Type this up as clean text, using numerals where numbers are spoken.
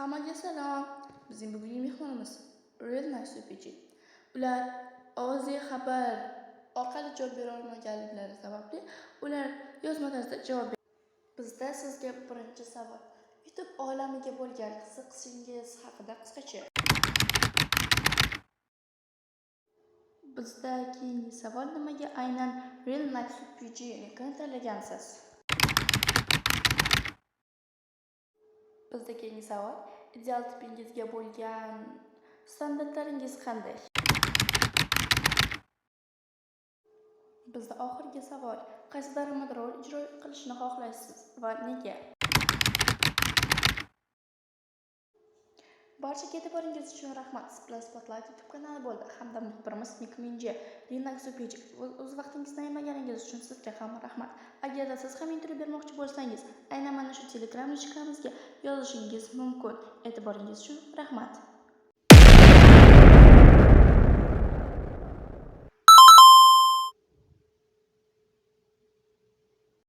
Hammaga salom. Bizning bugungi mehmonimiz Real Nice UPG. Ular ovozli xabar orqali javob bera olmaganliklari sababli ular yozma tarzda javob berdi. Bizda sizga birinchi savol. YouTube olamiga bo'lgan qiziqishingiz haqida qisqacha. Bizda keyingi savol, nimaga aynan Real Nice UPG nikini tanlagansiz? Bizda keyingi savol, ideal tipingizga bo'lgan standartlaringiz qanday? Bizda oxirgi savol, qaysi daromad rol ijro qilishni xohlaysiz va nega? Barchaga e'tiboringiz uchun rahmat. Splash Spotlight YouTube kanali bo'ldi hamda muxbirimiz Nik Minji. Real Nice UPG o'z vaqtingizni ayamaganingiz uchun sizga ham rahmat. Agarda siz ham intervyu bermoqchi bo'lsangiz, aynan mana shu Telegram linkimizga yozishingiz mumkin. E'tiboringiz uchun rahmat.